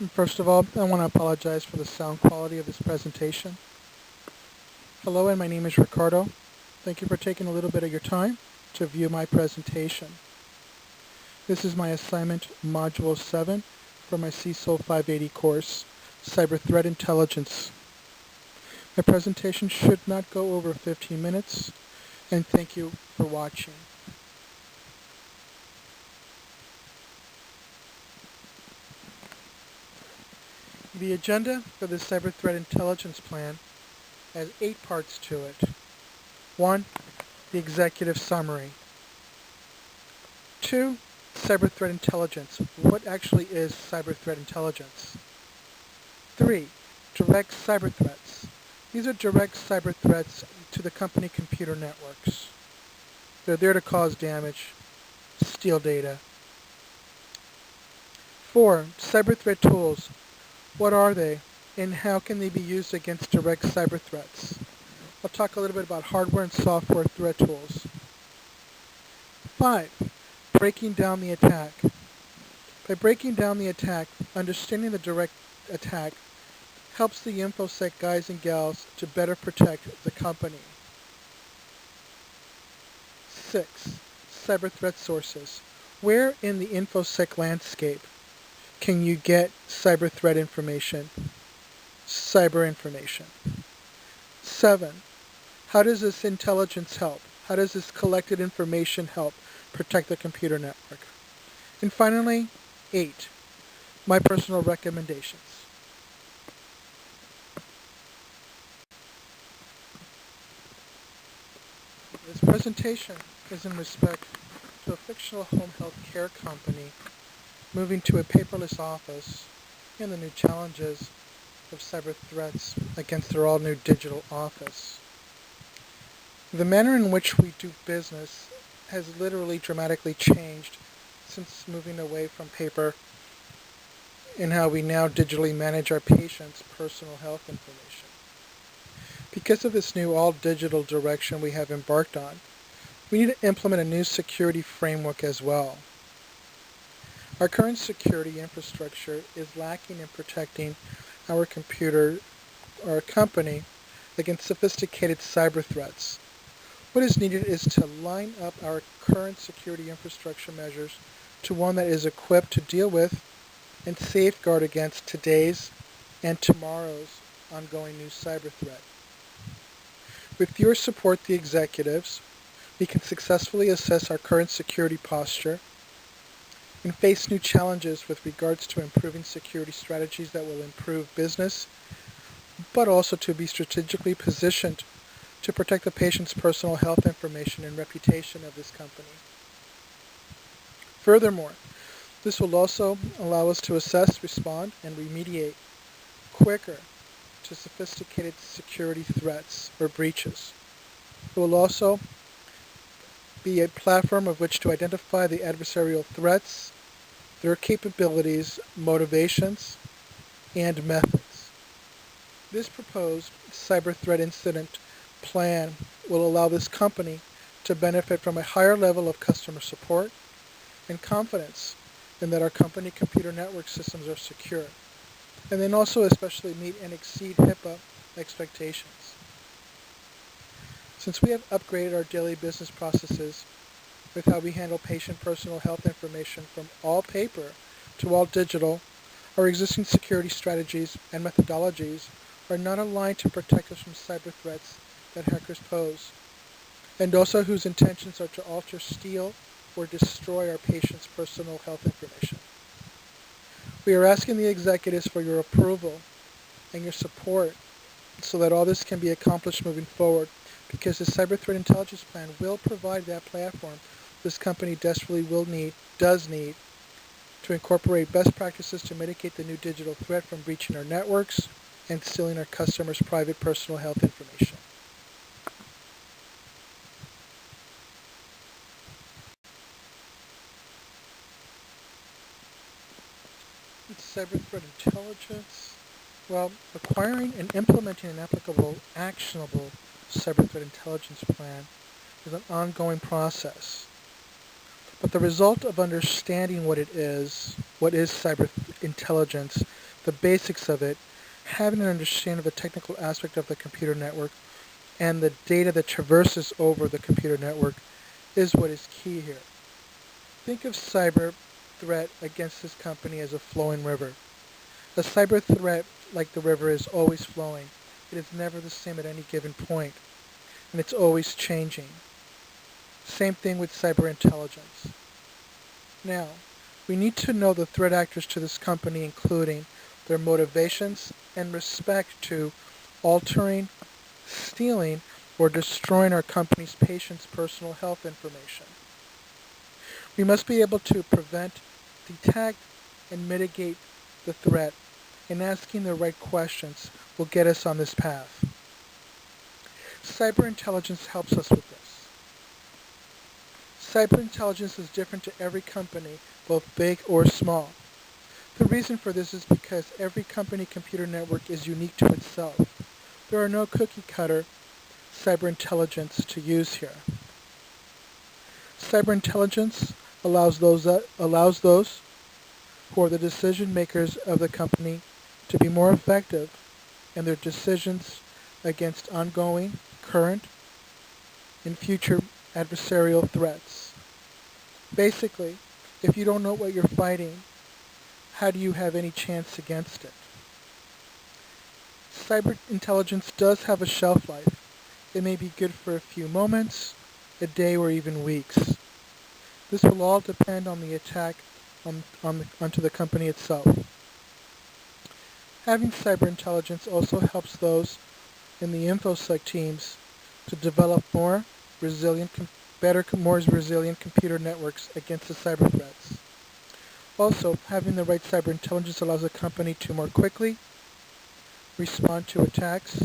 First of all, I want to apologize for the sound quality of this presentation. Hello, and my name is Ricardo. Thank you for taking a little bit of your time to view my presentation. This is my assignment, Module 7, for my CSOL 580 course, Cyber Threat Intelligence. My presentation should not go over 15 minutes, and thank you for watching. The agenda for the Cyber Threat Intelligence Plan has 8 parts to it. 1. The executive summary. 2. Cyber threat intelligence. What actually is cyber threat intelligence? 3. Direct cyber threats. These are direct cyber threats to the company computer networks. They're there to cause damage, steal data. 4. Cyber threat tools. What are they, and how can they be used against direct cyber threats? I'll talk a little bit about hardware and software threat tools. 5. Breaking down the attack. By breaking down the attack, understanding the direct attack helps the InfoSec guys and gals to better protect the company. 6. Cyber threat sources. Where in the InfoSec landscape can you get cyber threat information, cyber information? 7. How does this intelligence help? How does this collected information help protect the computer network? And finally, 8. My personal recommendations. This presentation is in respect to a fictional home health care company moving to a paperless office and the new challenges of cyber threats against their all-new digital office. The manner in which we do business has literally dramatically changed since moving away from paper and how we now digitally manage our patients' personal health information. Because of this new all-digital direction we have embarked on, we need to implement a new security framework as well. Our current security infrastructure is lacking in protecting our company against sophisticated cyber threats. What is needed is to line up our current security infrastructure measures to one that is equipped to deal with and safeguard against today's and tomorrow's ongoing new cyber threat. With your support, the executives, we can successfully assess our current security posture and face new challenges with regards to improving security strategies that will improve business, but also to be strategically positioned to protect the patient's personal health information and reputation of this company. Furthermore, this will also allow us to assess, respond, and remediate quicker to sophisticated security threats or breaches. It will also be a platform of which to identify the adversarial threats, their capabilities, motivations, and methods. This proposed cyber threat incident plan will allow this company to benefit from a higher level of customer support and confidence in that our company computer network systems are secure, and then also especially meet and exceed HIPAA expectations. Since we have upgraded our daily business processes with how we handle patient personal health information from all paper to all digital, our existing security strategies and methodologies are not aligned to protect us from cyber threats that hackers pose, and also whose intentions are to alter, steal, or destroy our patients' personal health information. We are asking the executives for your approval and your support so that all this can be accomplished moving forward, because the Cyber Threat Intelligence Plan will provide that platform this company desperately does need to incorporate best practices to mitigate the new digital threat from breaching our networks and stealing our customers' private personal health information. Cyber threat intelligence. Well, acquiring and implementing an applicable, actionable cyber threat intelligence plan is an ongoing process. But the result of understanding what is cyber intelligence, the basics of it, having an understanding of the technical aspect of the computer network and the data that traverses over the computer network is what is key here. Think of cyber threat against this company as a flowing river. A cyber threat, like the river, is always flowing. It is never the same at any given point, and it's always changing. Same thing with cyber intelligence. Now, we need to know the threat actors to this company, including their motivations and respect to altering, stealing, or destroying our company's patients' personal health information. We must be able to prevent, detect, and mitigate the threat, and asking the right questions will get us on this path. Cyber intelligence helps us with this. Cyber intelligence is different to every company, both big or small. The reason for this is because every company computer network is unique to itself. There are no cookie cutter cyber intelligence to use here. Cyber intelligence allows those who are the decision makers of the company to be more effective in their decisions against ongoing, current, and future adversarial threats. Basically, if you don't know what you're fighting, how do you have any chance against it? Cyber intelligence does have a shelf life. It may be good for a few moments, a day, or even weeks. This will all depend on the attack onto the company itself. Having cyber intelligence also helps those in the InfoSec teams to develop more resilient computer networks against the cyber threats. Also, having the right cyber intelligence allows a company to more quickly respond to attacks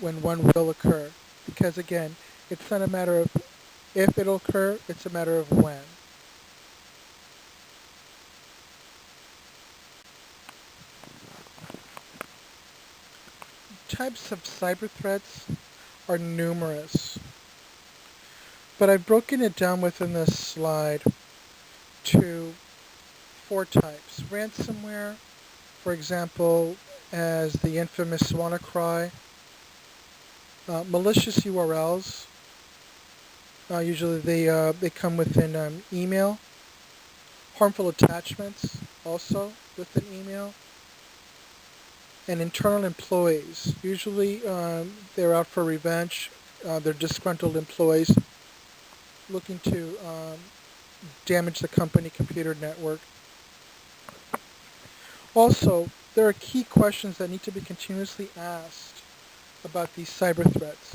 when one will occur. Because again, it's not a matter of if it'll occur, it's a matter of when. Types of cyber threats are numerous, but I've broken it down within this slide to 4 types. Ransomware, for example, as the infamous WannaCry. Malicious URLs, usually they come within email. Harmful attachments, also within email. And internal employees, usually they're out for revenge. They're disgruntled employees looking to damage the company computer network. Also, there are key questions that need to be continuously asked about these cyber threats.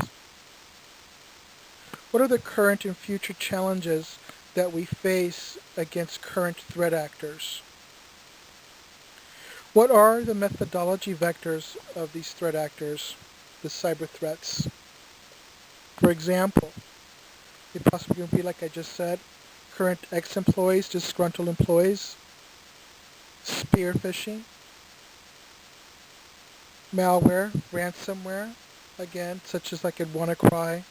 What are the current and future challenges that we face against current threat actors? What are the methodology vectors of these threat actors, the cyber threats? For example, it possibly could be, like I just said, current ex-employees, disgruntled employees, spear phishing, malware, ransomware, again, such as like in WannaCry,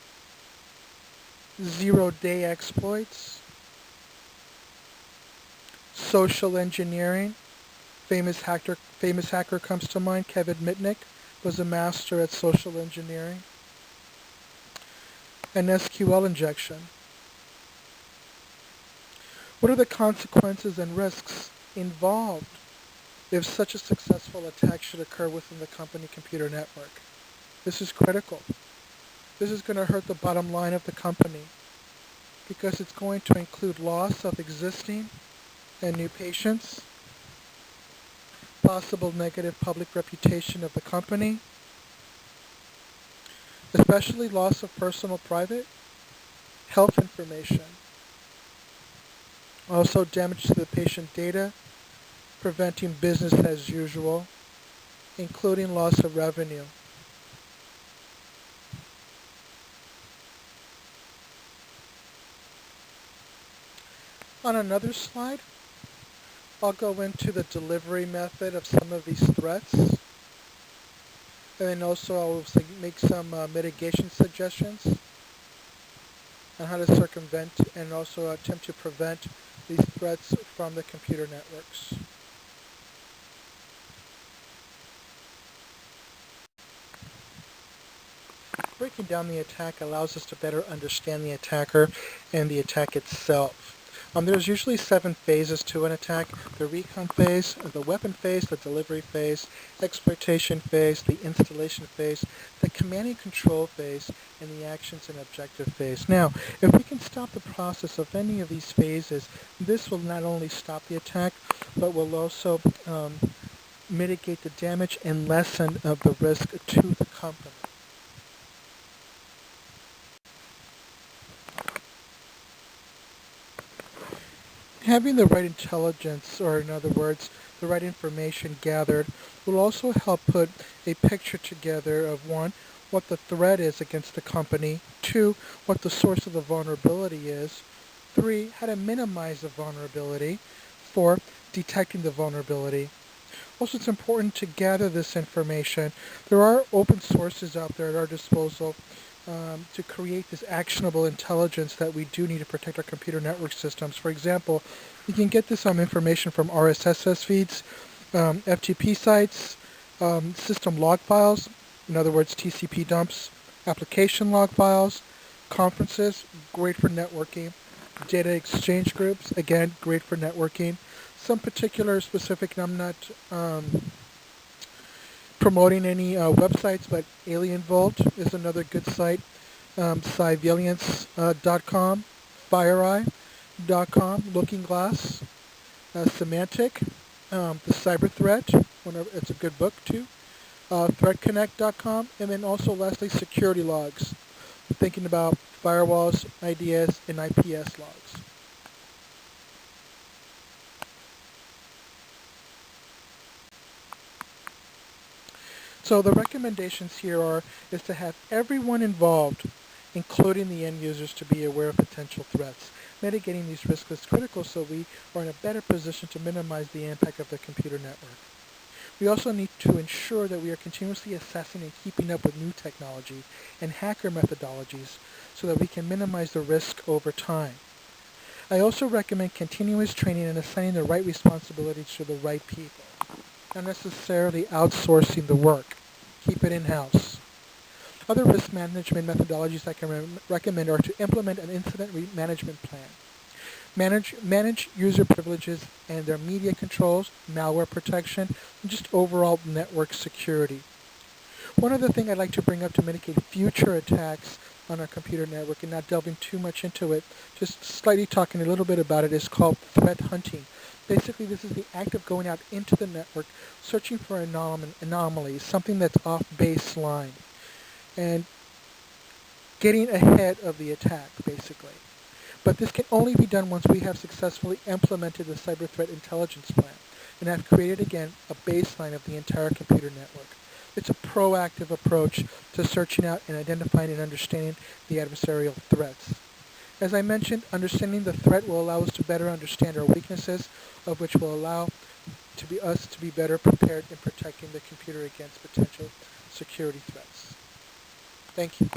zero-day exploits, social engineering. Famous hacker comes to mind. Kevin Mitnick was a master at social engineering. And SQL injection. What are the consequences and risks involved if such a successful attack should occur within the company computer network? This is critical. This is going to hurt the bottom line of the company because it's going to include loss of existing and new patients, possible negative public reputation of the company, especially loss of personal private health information, also damage to the patient data, preventing business as usual, including loss of revenue. On another slide, I'll go into the delivery method of some of these threats, and then also I'll make some mitigation suggestions on how to circumvent and also attempt to prevent these threats from the computer networks. Breaking down the attack allows us to better understand the attacker and the attack itself. There's usually 7 phases to an attack: the recon phase, the weapon phase, the delivery phase, exploitation phase, the installation phase, the command and control phase, and the actions and objective phase. Now, if we can stop the process of any of these phases, this will not only stop the attack, but will also mitigate the damage and lessen of the risk to the company. Having the right intelligence, or in other words, the right information gathered, will also help put a picture together of, one, what the threat is against the company, two, what the source of the vulnerability is, three, how to minimize the vulnerability, four, detecting the vulnerability. Also, it's important to gather this information. There are open sources out there at our disposal to create this actionable intelligence that we do need to protect our computer network systems. For example, you can get this information from RSS feeds, FTP sites, system log files, in other words, TCP dumps, application log files, conferences, great for networking, data exchange groups, again, great for networking. Some particular specific, and I'm not promoting any websites, but Alien Vault is another good site. Civiliance.com, FireEye.com, Looking Glass, Semantic, The Cyber Threat, it's a good book too. ThreatConnect.com, and then also lastly security logs, thinking about firewalls, IDS, and IPS logs. So the recommendations here is to have everyone involved, including the end users, to be aware of potential threats. Mitigating these risks is critical so we are in a better position to minimize the impact of the computer network. We also need to ensure that we are continuously assessing and keeping up with new technology and hacker methodologies so that we can minimize the risk over time. I also recommend continuous training and assigning the right responsibilities to the right people, not necessarily outsourcing the work. Keep it in-house. Other risk management methodologies I can recommend are to implement an incident management plan, manage user privileges and their media controls, malware protection, and just overall network security. One other thing I'd like to bring up to mitigate future attacks on our computer network, and not delving too much into it, just slightly talking a little bit about it, is called threat hunting. Basically, this is the act of going out into the network, searching for anomalies, something that's off baseline, and getting ahead of the attack, basically. But this can only be done once we have successfully implemented the cyber threat intelligence plan and have created, again, a baseline of the entire computer network. It's a proactive approach to searching out and identifying and understanding the adversarial threats. As I mentioned, understanding the threat will allow us to better understand our weaknesses, of which will allow us to be better prepared in protecting the computer against potential security threats. Thank you.